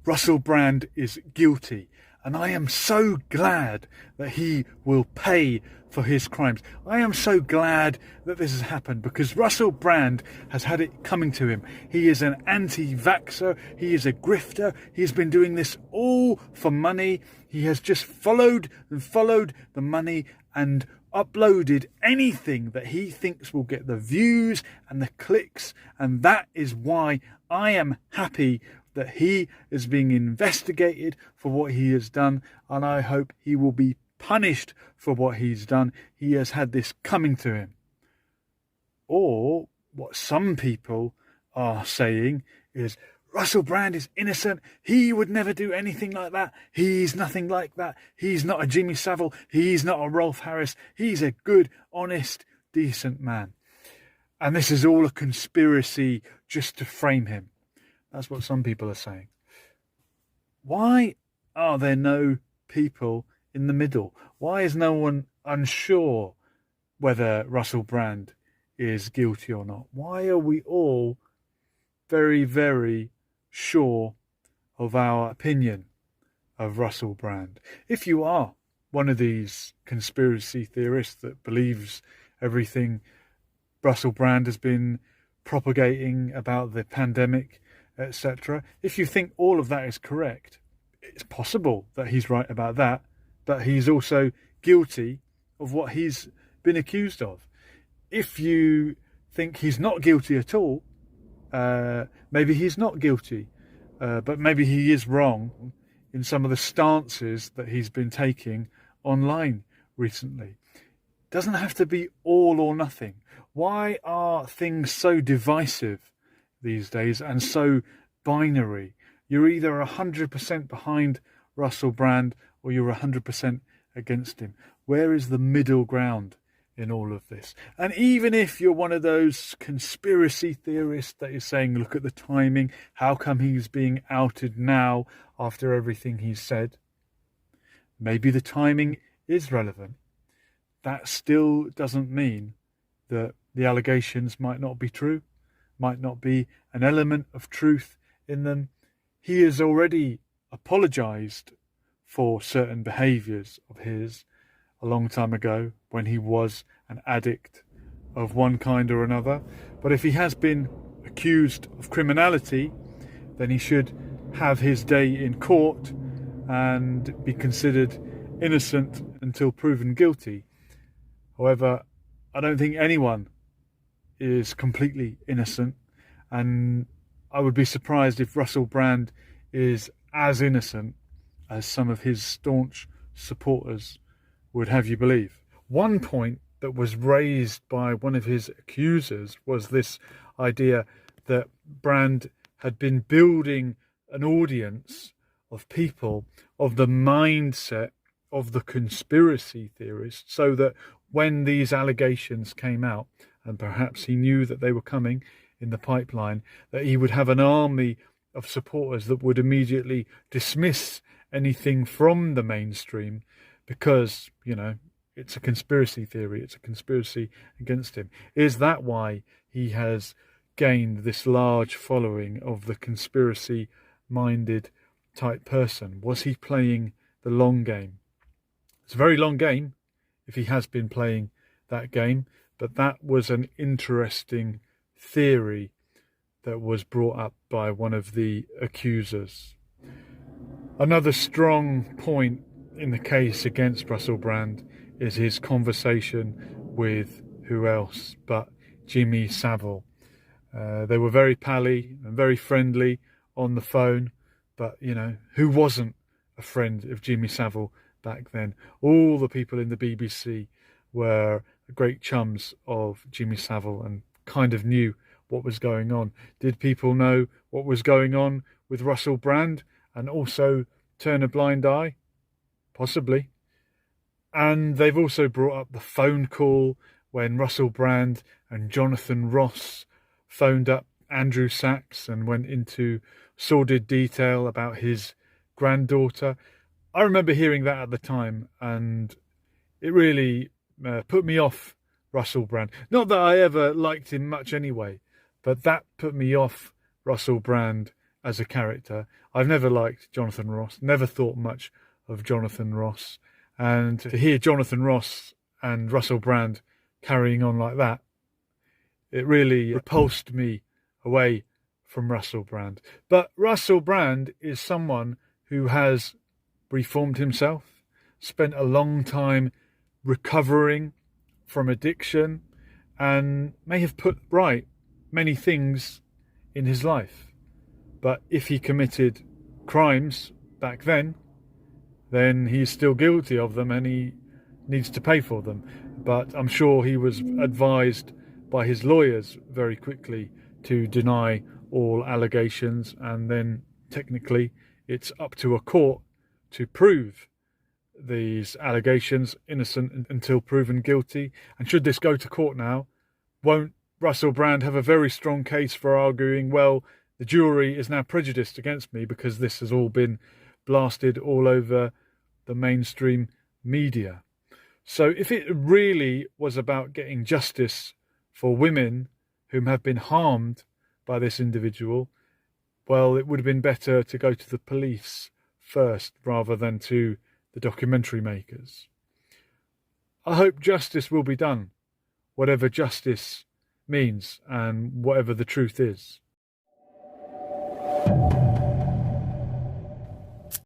Russell Brand is guilty. And I am so glad that he will pay for his crimes. I am so glad that this has happened because Russell Brand has had it coming to him. He is an anti-vaxxer. He is a grifter. He has been doing this all for money. He has just followed the money and uploaded anything that he thinks will get the views and the clicks. And that is why I am happy that he is being investigated for what he has done, and I hope he will be punished for what he's done. He has had this coming to him. Or what some people are saying is Russell Brand is innocent. He would never do anything like that. He's nothing like that. He's not a Jimmy Saville. He's not a Rolf Harris. He's a good, honest, decent man. And this is all a conspiracy just to frame him. That's what some people are saying. Why are there no people in the middle? Why is no one unsure whether Russell Brand is guilty or not? Why are we all very, very sure of our opinion of Russell Brand? If you are one of these conspiracy theorists that believes everything Russell Brand has been propagating about the pandemic, etc. If you think all of that is correct, it's possible that he's right about that, but he's also guilty of what he's been accused of. If you think he's not guilty at all, maybe he's not guilty, but maybe he is wrong in some of the stances that he's been taking online recently. It doesn't have to be all or nothing. Why are things so divisive these days and so binary? You're either 100% behind Russell Brand or you're 100% against him. Where is the middle ground in all of this? And even if you're one of those conspiracy theorists that is saying, look at the timing, how come he's being outed now after everything he's said? Maybe the timing is relevant. That still doesn't mean that the allegations might not be true, might not be an element of truth in them. He has already apologised for certain behaviours of his a long time ago when he was an addict of one kind or another. But if he has been accused of criminality, then he should have his day in court and be considered innocent until proven guilty. However, I don't think anyone is completely innocent, and I would be surprised if Russell Brand is as innocent as some of his staunch supporters would have you believe. One point that was raised by one of his accusers was this idea that Brand had been building an audience of people of the mindset of the conspiracy theorists, so that when these allegations came out, and perhaps he knew that they were coming in the pipeline, that he would have an army of supporters that would immediately dismiss anything from the mainstream because, you know, it's a conspiracy theory, it's a conspiracy against him. Is that why he has gained this large following of the conspiracy-minded type person? Was he playing the long game? It's a very long game if he has been playing that game, but that was an interesting theory that was brought up by one of the accusers. Another strong point in the case against Russell Brand is his conversation with who else but Jimmy Saville. They were very pally and very friendly on the phone, but, you know, who wasn't a friend of Jimmy Saville back then? All the people in the BBC were great chums of Jimmy Saville and kind of knew what was going on. Did people know what was going on with Russell Brand and also turn a blind eye? Possibly. And they've also brought up the phone call when Russell Brand and Jonathan Ross phoned up Andrew Sachs and went into sordid detail about his granddaughter. I remember hearing that at the time, and it really put me off Russell Brand. Not that I ever liked him much anyway, but that put me off Russell Brand as a character. I've never liked Jonathan Ross, never thought much of Jonathan Ross. And to hear Jonathan Ross and Russell Brand carrying on like that, it really repulsed me away from Russell Brand. But Russell Brand is someone who has reformed himself, spent a long time recovering from addiction, and may have put right many things in his life. But if he committed crimes back then he's still guilty of them and he needs to pay for them. But I'm sure he was advised by his lawyers very quickly to deny all allegations, and then technically it's up to a court to prove these allegations innocent until proven guilty. And should this go to court now, won't Russell Brand have a very strong case for arguing, well, the jury is now prejudiced against me because this has all been blasted all over the mainstream media. So if it really was about getting justice for women whom have been harmed by this individual, well, it would have been better to go to the police first rather than to the documentary makers. I hope justice will be done, whatever justice means and whatever the truth is.